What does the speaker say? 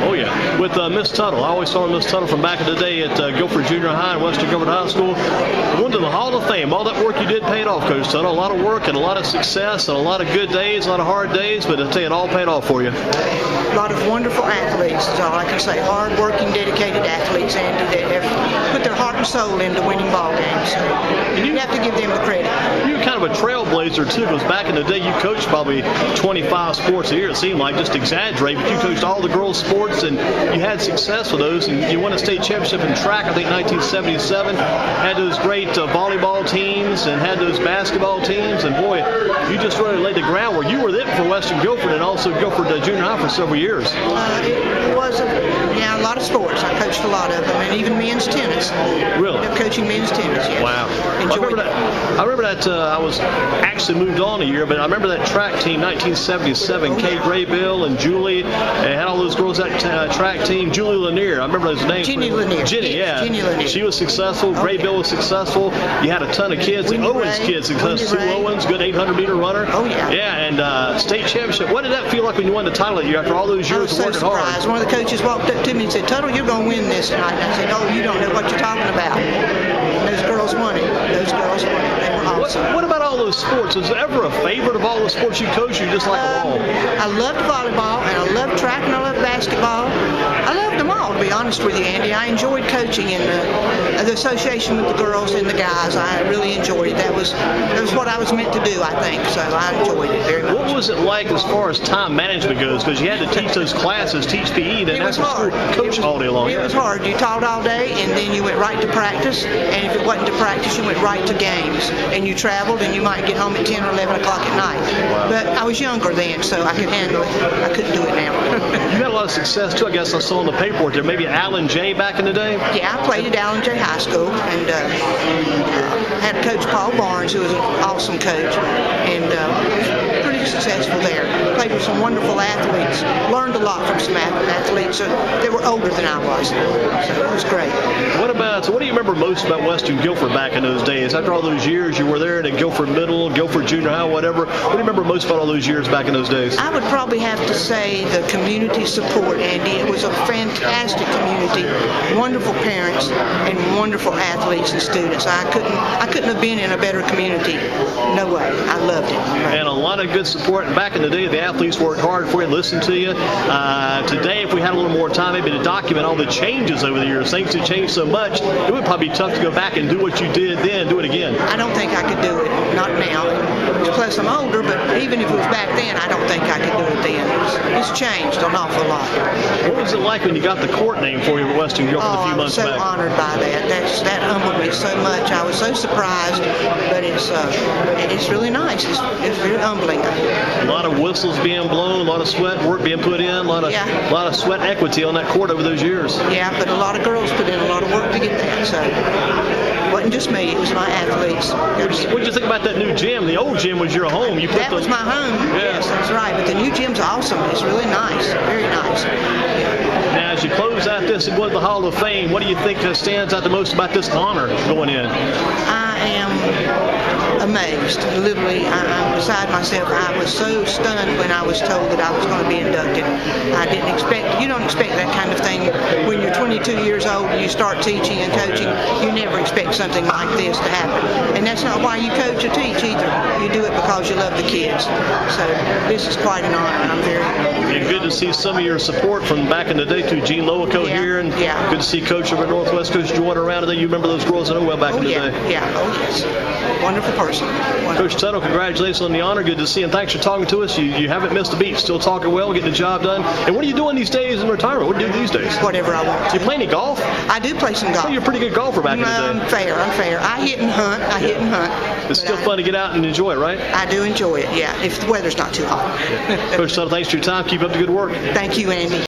Oh, yeah. With Miss Tuttle. I always saw Miss Tuttle from back in the day at Guilford Junior High and Western Guilford High School. Went to the Hall of Fame. All that work you did paid off, Coach Tuttle. A lot of work and a lot of success and a lot of good days, a lot of hard days, but I tell you, it all paid off for you. A lot of wonderful athletes is all I can say. Hard-working, dedicated athletes, Andy, that have put their heart and soul into winning ball games. So you have to give them the credit. You're kind of a trailblazer, too, because back in the day, you coached probably 25 sports a year, it seemed like, just exaggerate, but you coached all the girls' sports, and you had success with those, and you won a state championship in track, I think, 1977, had those great volleyball teams, and had those basketball teams, and boy, you just really laid the groundwork. You were there for Western Guilford and also Guilford Junior High for several years. It was a lot of sports. I coached a lot of them, and even men's tennis. Really? Ended up coaching men's tennis, yes. Wow. I remember that I was actually moved on a year, but I remember that track team, 1977, Kay Graybill and Julie, and had all those girls that track team. Julie Lanier, I remember those names. Jenny Lanier. Jenny, yes, Jenny Lanier. She was successful. Graybill was successful. You had a ton of kids. The Owens kids, Sue Owens, good 800-meter runner. Oh, yeah. Yeah, and state championship. What did that feel like when you won the title that year after all those years of working hard? I was so surprised. One of the coaches walked up to me and said, "Tuttle, you're going to win this tonight." And I said, "Oh, you don't know what you're talking about." And those girls won it. Those girls won it. They were awesome. What about all those sports? Was there ever a favorite of all the sports you coached? You just like them all? I loved volleyball, and I loved track, and I loved basketball. I loved them all, to be honest with you, Andy. I enjoyed coaching in the association with the girls and the guys. I really enjoyed it. That was what I was meant to do, I think. So I enjoyed it very much. What was it like as far as time management goes? Because you had to teach those classes, teach PE, then after school, coach all day long. It was hard. You taught all day, and then you went right to practice. And if it wasn't to practice, you went right to games. And you traveled, and you might get home at 10 or 11 o'clock at night. Wow. But I was younger then, so I could handle it. I couldn't do it now. You had a lot of success, too, I guess I saw in the paperwork there. Maybe Allen J back in the day? Yeah, I played at Allen J High School, and had Coach Paul Barnes, who was an awesome coach, and was pretty successful there. Played with some wonderful athletes, learned a lot from some athletes that were older than I was. So it was great. What do you remember most about Western Guilford back in those days? After all those years, you were there at Guilford Middle, Guilford Junior High, whatever. What do you remember most about all those years back in those days? I would probably have to say the community support, Andy. It was a fantastic community, wonderful parents, and wonderful athletes and students. I couldn't have been in a better community. No way. I loved it. And a lot of good support. And back in the day, the athletes worked hard for you, listened to you. Today, if we had a little more time, maybe to document all the changes over the years, things have changed so much, it would probably be tough to go back and do what you did then, do it again. I don't think I could do it. Not now. Plus, I'm older, but even if it was back then, I don't think I could do it then. It's changed an awful lot. What was it like when you got the court name for you at Western Guilford a few months back? I was so honored by that. That humbled me so much. I was so surprised, but it's really nice. It's very humbling. A lot of whistles being blown, a lot of sweat work being put in, a lot of sweat equity on that court over those years. Yeah, but a lot of girls put in a lot of work to get that. So it wasn't just me; it was my athletes. What did you think about that new gym? The old gym was your home. That was my home. Yeah. Yes, that's right. But the new gym's awesome. It's really nice, very nice. Now, as you close out this and go to the Hall of Fame, what do you think stands out the most about this honor going in? I am amazed. Literally, I'm beside myself. I was so stunned when I was told that I was going to be inducted. You don't expect that kind of thing when you're 22 years old and you start teaching and coaching. You never expect something like this to happen. And that's not why you coach or teach either. You do it because you love the kids. So this is quite an honor, and I'm very and good to see some of your support from back in the day too. Gene Lowico here, and good to see Coach over at Northwest, Coach Jordan around today. You remember those girls I know well back in the day. Yeah, oh yes. Wonderful person. Wonderful. Coach Tuttle, congratulations on the honor. Good to see you, and thanks for talking to us. You haven't missed a beat. Still talking well, getting the job done. And what are you doing these days in retirement? What do you do these days? Whatever I want. Do you play any golf? I do play some golf. Oh, you're a pretty good golfer back in the day. I'm fair. I hit and hunt. It's still fun to get out and enjoy it, right? I do enjoy it, yeah, if the weather's not too hot. Coach Tuttle, thanks for your time. Keep up the good work. Thank you, Andy.